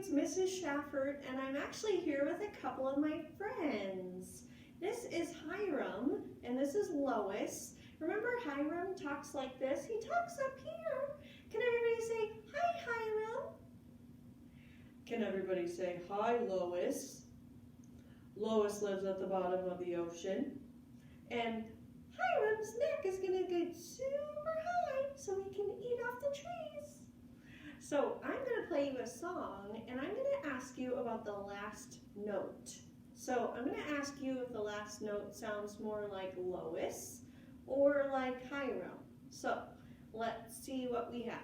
it's Mrs. Schaffart, and I'm actually here with a couple of my friends. This is Hiram, and this is Lois. Remember Hiram talks like this? He talks up here. Can everybody say, hi Hiram? Can everybody say, hi Lois? Lois lives at the bottom of the ocean, and Hiram's neck is going to get super high so he can eat off the trees. So I'm going to play you a song, and I'm going to ask you about the last note. So I'm going to ask you if the last note sounds more like Lois or like Hiram. So let's see what we have.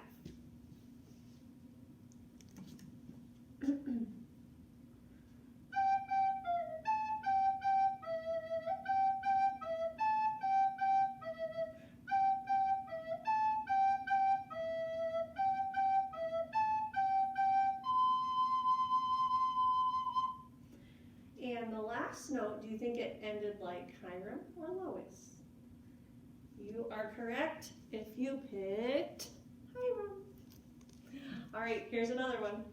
And the last note, do you think it ended like Hiram or Lois? You are correct if you picked Hiram. All right, here's another one.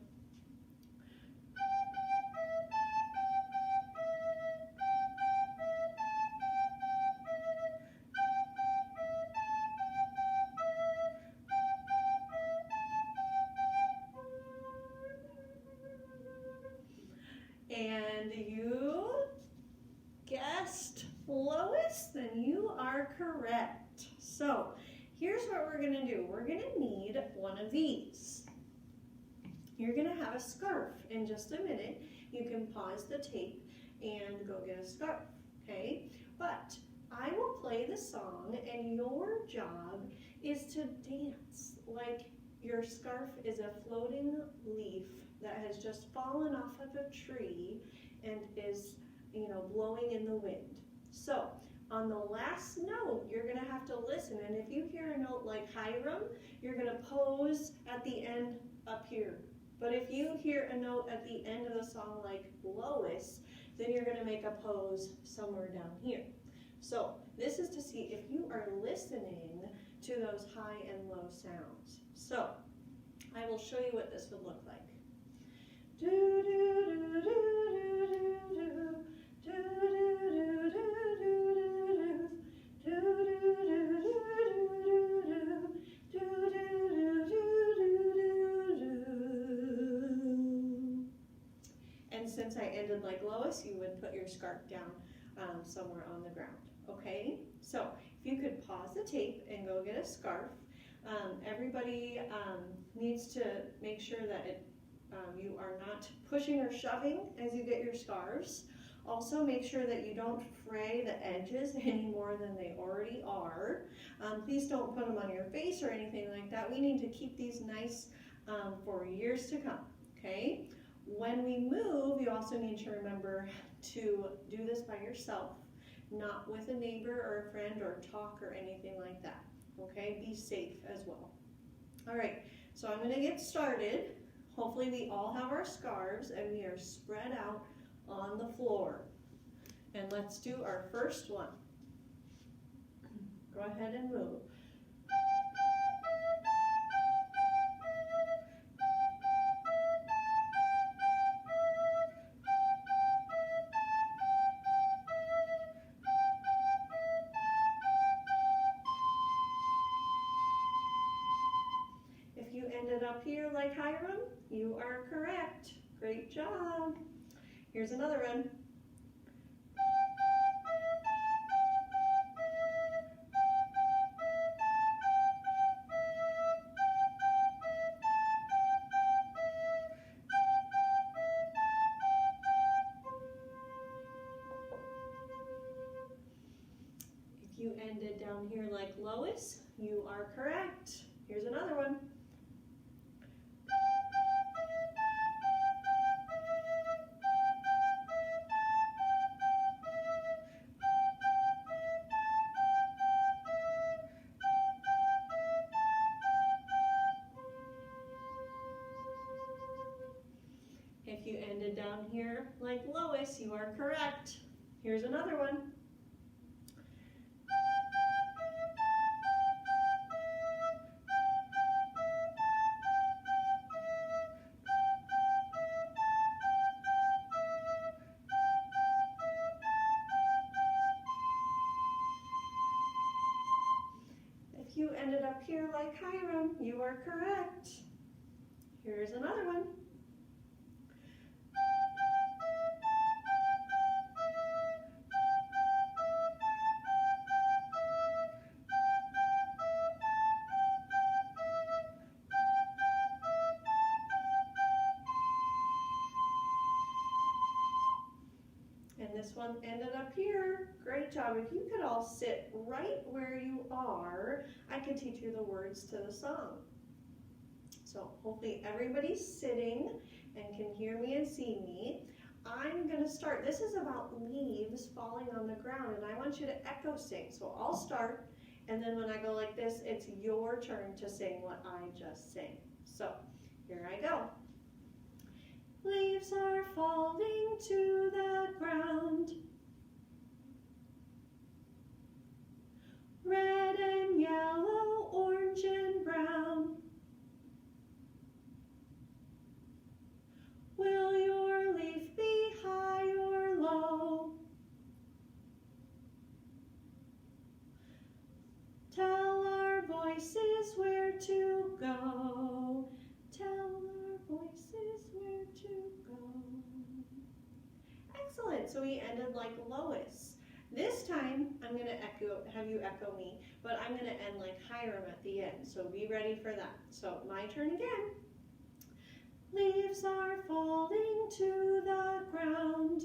And you guessed Lois, then you are correct. So here's what we're going to do. We're going to need one of these. You're going to have a scarf in just a minute. You can pause the tape and go get a scarf, okay? But I will play the song, and your job is to dance like your scarf is a floating leaf that has just fallen off of a tree and is, blowing in the wind. So on the last note, you're going to have to listen, and if you hear a note like Hiram, you're going to pose at the end up here. But if you hear a note at the end of the song like Lois, then you're going to make a pose somewhere down here. So this is to see if you are listening to those high and low sounds. So I will show you what this would look like. Do do do do do do do do. And since I ended like Lois, you would put your scarf down somewhere on the ground. Okay, so if you could pause the tape and go get a scarf. Everybody needs to make sure that you are not pushing or shoving as you get your scarves. Also, make sure that you don't fray the edges any more than they already are. Please don't put them on your face or anything like that. We need to keep these nice for years to come, okay? When we move, you also need to remember to do this by yourself, not with a neighbor or a friend or talk or anything like that, okay? Be safe as well. All right, so I'm gonna get started. Hopefully we all have our scarves and we are spread out on the floor. And let's do our first one. Go ahead and move. If you ended up here like Hiram, you are correct. Great job. Here's another one. If you ended down here like Lois, you are correct. Here's another one. If you ended down here like Lois, you are correct. Here's another one. here like Hiram. You are correct. Here's another one. And this one ended up here. Great job. If you could all sit right where you are, I could teach you the words to the song. So hopefully everybody's sitting and can hear me and see me. I'm going to start. This is about leaves falling on the ground, and I want you to echo sing. So I'll start, and then when I go like this, it's your turn to sing what I just sang. So here I go. Leaves are falling to the ground, red and yellow, orange and brown. Will your leaf be high or low? Tell our voices where to go. Tell our voices where to go. Excellent. So we ended like Lois. This time I'm going to have you echo me, but I'm going to end like Hiram at the end. So be ready for that. So my turn again. Leaves are falling to the ground,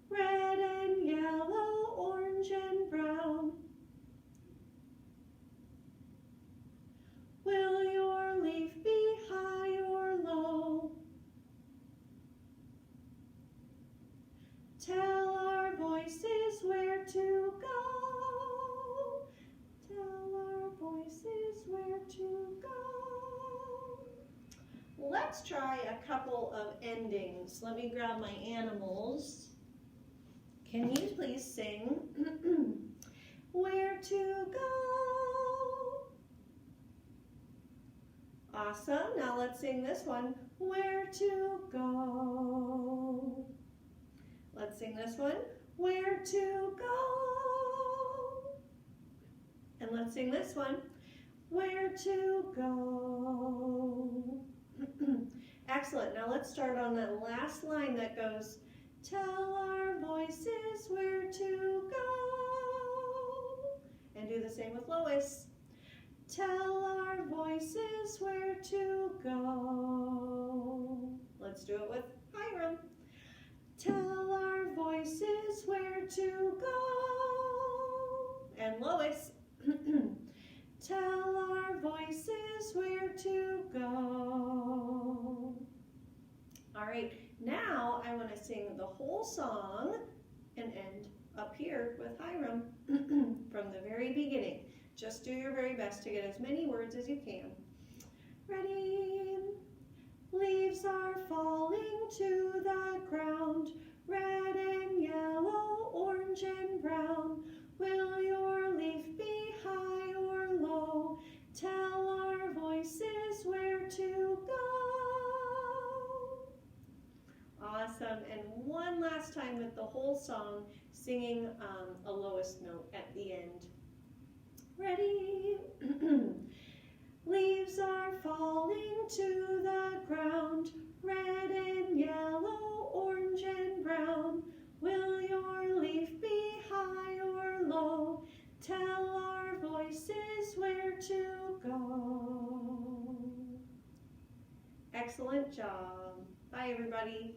red and yellow, orange and brown. Will your leaf be high or low? Tell our voices where to go. Tell our voices where to go. Let's try a couple of endings. Let me grab my animals. Can you please sing where to go? Awesome. Now let's sing this one. Where to go? Let's sing this one. Where to go? And let's sing this one. Where to go? Excellent. Now let's start on that last line that goes, tell our voices where to go. And do the same with Lois. Tell our voices where to go. Let's do it with Hiram. Tell our voices where to go. And Lois. Tell our voices where to go. All right, now I want to sing the whole song and end up here with Hiram from the very beginning. Just do your very best to get as many words as you can. Ready? Leaves are falling to the ground, red and yellow, orange and brown. Will your leaf be high or low? Tell our voices where to go. Awesome. And one last time with the whole song, singing a lowest note at the end. Ready? Leaves are falling to the ground, red and yellow, orange and brown. Will your leaf be high or low? Tell our voices where to go. Excellent job. Bye, everybody.